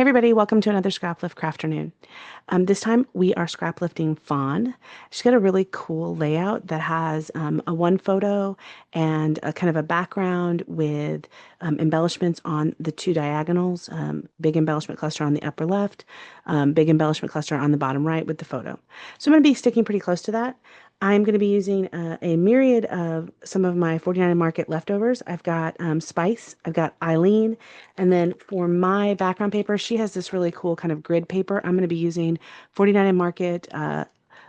everybody, welcome to another Scraplift Crafternoon. This time we are scraplifting Fawn. She's got a really cool layout that has a one photo and a kind of a background with embellishments on the two diagonals, big embellishment cluster on the upper left, big embellishment cluster on the bottom right with the photo. So I'm going to be sticking pretty close to that. I'm going to be using a myriad of some of my 49 Market leftovers. I've got Spice, I've got Eileen, and then for my background paper, she has this really cool kind of grid paper. I'm going to be using 49 Market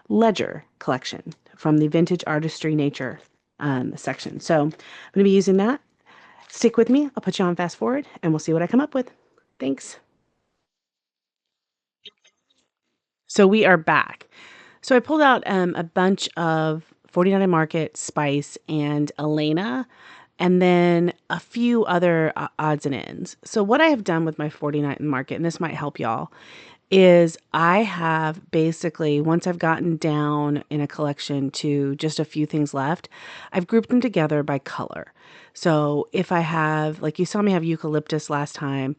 Ledger collection from the Vintage Artistry Nature section. So I'm going to be using that. Stick with me. I'll put you on fast forward and we'll see what I come up with. Thanks. So we are back. So I pulled out a bunch of 49 Market, Spice, and Elena, and then a few other odds and ends. So what I have done with my 49 Market, and this might help y'all, is I have basically, once I've gotten down in a collection to just a few things left, I've grouped them together by color. So if I have, like you saw me have eucalyptus last time,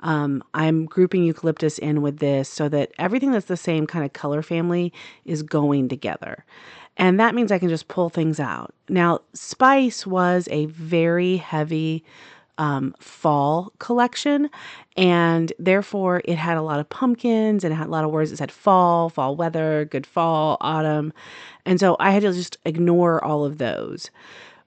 I'm grouping eucalyptus in with this so that everything that's the same kind of color family is going together. And that means I can just pull things out. Now, Spice was a very heavy fall collection, and therefore it had a lot of pumpkins and it had a lot of words that said fall, fall weather, good fall, autumn. And so I had to just ignore all of those.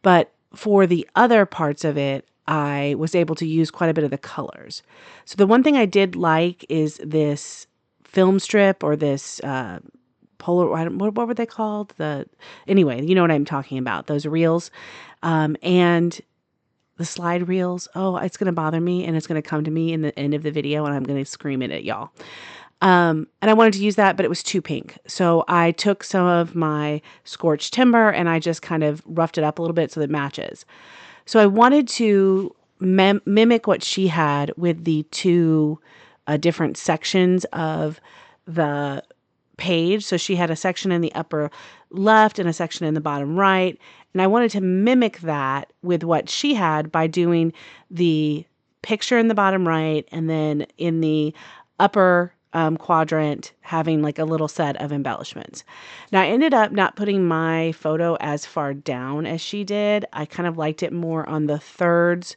But for the other parts of it, I was able to use quite a bit of the colors. So the one thing I did like is this film strip or this polar, what were they called? Anyway, you know what I'm talking about, those reels. And the slide reels. Oh, it's going to bother me and it's going to come to me in the end of the video and I'm going to scream it at y'all. And I wanted to use that, but it was too pink. So I took some of my scorched timber and I just kind of roughed it up a little bit so that it matches. So I wanted to mimic what she had with the two different sections of the page. So she had a section in the upper left and a section in the bottom right. And I wanted to mimic that with what she had by doing the picture in the bottom right and then in the upper quadrant having like a little set of embellishments. Now I ended up not putting my photo as far down as she did. I kind of liked it more on the thirds.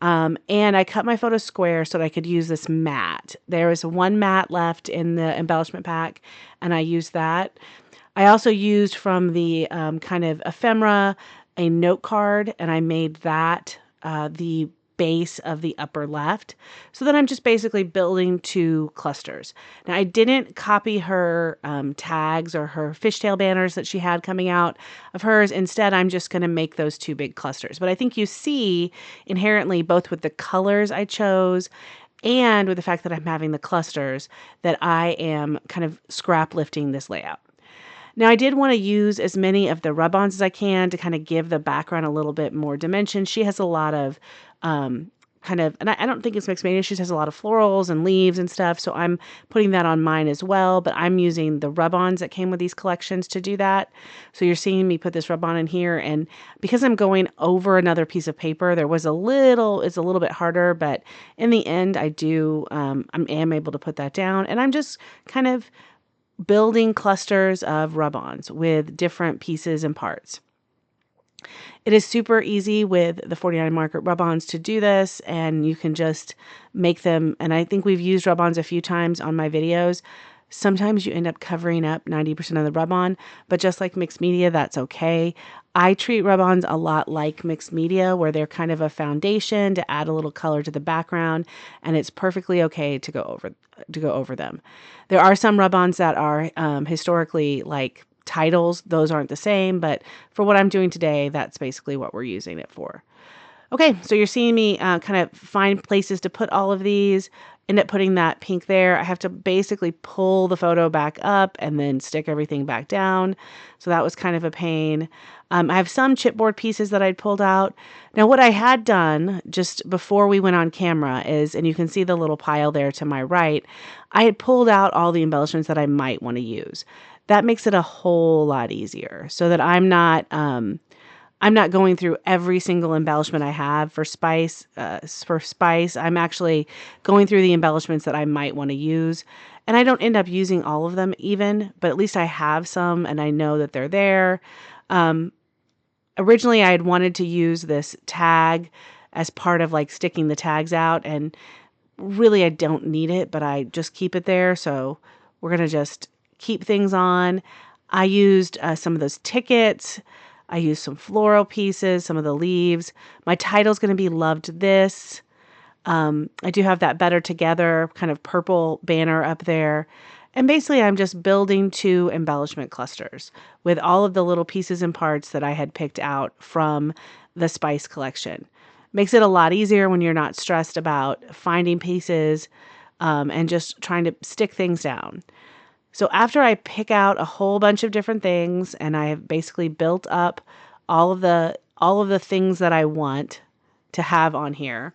And I cut my photo square so that I could use this mat. There was one mat left in the embellishment pack, and I used that. I also used from the kind of ephemera a note card, and I made that the base of the upper left. So then I'm just basically building two clusters. Now I didn't copy her tags or her fishtail banners that she had coming out of hers. Instead, I'm just going to make those two big clusters. But I think you see inherently both with the colors I chose and with the fact that I'm having the clusters that I am kind of scrap lifting this layout. Now, I did want to use as many of the rub-ons as I can to kind of give the background a little bit more dimension. She has a lot of and I don't think it's mixed media. She has a lot of florals and leaves and stuff. So I'm putting that on mine as well. But I'm using the rub-ons that came with these collections to do that. So you're seeing me put this rub-on in here. And because I'm going over another piece of paper, it's a little bit harder. But in the end, I am able to put that down. And I'm just kind of building clusters of rub-ons with different pieces and parts. It is super easy with the 49 Market rub-ons to do this, and you can just make them, and I think we've used rub-ons a few times on my videos. Sometimes you end up covering up 90% of the rub-on, but just like mixed media, that's okay. I treat rub-ons a lot like mixed media, where they're kind of a foundation to add a little color to the background, and it's perfectly okay to go over them. There are some rub-ons that are historically like titles. Those aren't the same, but for what I'm doing today, that's basically what we're using it for. Okay, so you're seeing me kind of find places to put all of these, end up putting that pink there. I have to basically pull the photo back up and then stick everything back down. So that was kind of a pain. I have some chipboard pieces that I'd pulled out. Now what I had done just before we went on camera is, and you can see the little pile there to my right, I had pulled out all the embellishments that I might want to use. That makes it a whole lot easier so that I'm not I'm not going through every single embellishment I have for spice. I'm actually going through the embellishments that I might want to use. And I don't end up using all of them even, but at least I have some and I know that they're there. Um, Originally, I had wanted to use this tag as part of like sticking the tags out. And really, I don't need it, but I just keep it there. So we're going to just keep things on. I used some of those tickets. I used some floral pieces, some of the leaves. My title's going to be Loved This. I do have that Better Together kind of purple banner up there. And basically, I'm just building two embellishment clusters with all of the little pieces and parts that I had picked out from the spice collection. Makes it a lot easier when you're not stressed about finding pieces and just trying to stick things down. So after I pick out a whole bunch of different things and I have basically built up all of the things that I want to have on here,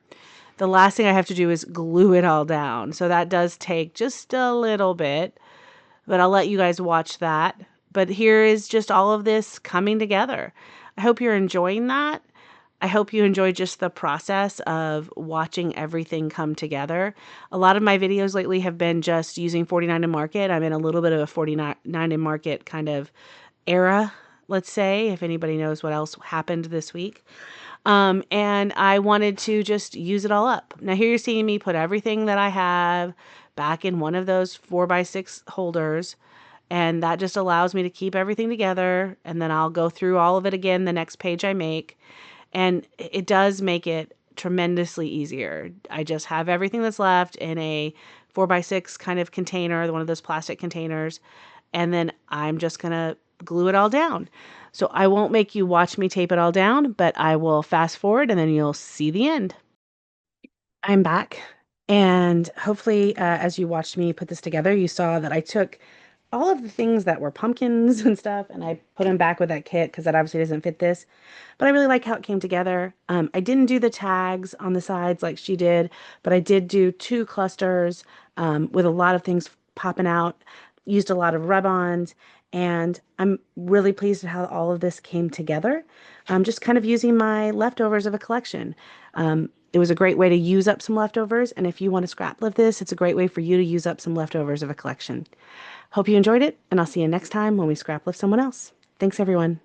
the last thing I have to do is glue it all down. So that does take just a little bit, but I'll let you guys watch that. But here is just all of this coming together. I hope you're enjoying that. I hope you enjoy just the process of watching everything come together. A lot of my videos lately have been just using 49 in Market. I'm in a little bit of a 49 in Market kind of era, let's say, if anybody knows what else happened this week. And I wanted to just use it all up. Now here you're seeing me put everything that I have back in one of those 4x6 holders. And that just allows me to keep everything together. And then I'll go through all of it again the next page I make. And it does make it tremendously easier. I just have everything that's left in a 4x6 kind of container, one of those plastic containers. And then I'm just going to glue it all down. So I won't make you watch me tape it all down, but I will fast forward and then you'll see the end. I'm back. And hopefully, as you watched me put this together, you saw that I took all of the things that were pumpkins and stuff and I put them back with that kit because that obviously doesn't fit this. But I really like how it came together. I didn't do the tags on the sides like she did, but I did do two clusters with a lot of things popping out, used a lot of rub-ons, and I'm really pleased at how all of this came together. I'm just kind of using my leftovers of a collection. It was a great way to use up some leftovers, and if you want to scrap lift this, it's a great way for you to use up some leftovers of a collection. Hope you enjoyed it, and I'll see you next time when we scrap lift someone else. Thanks, everyone.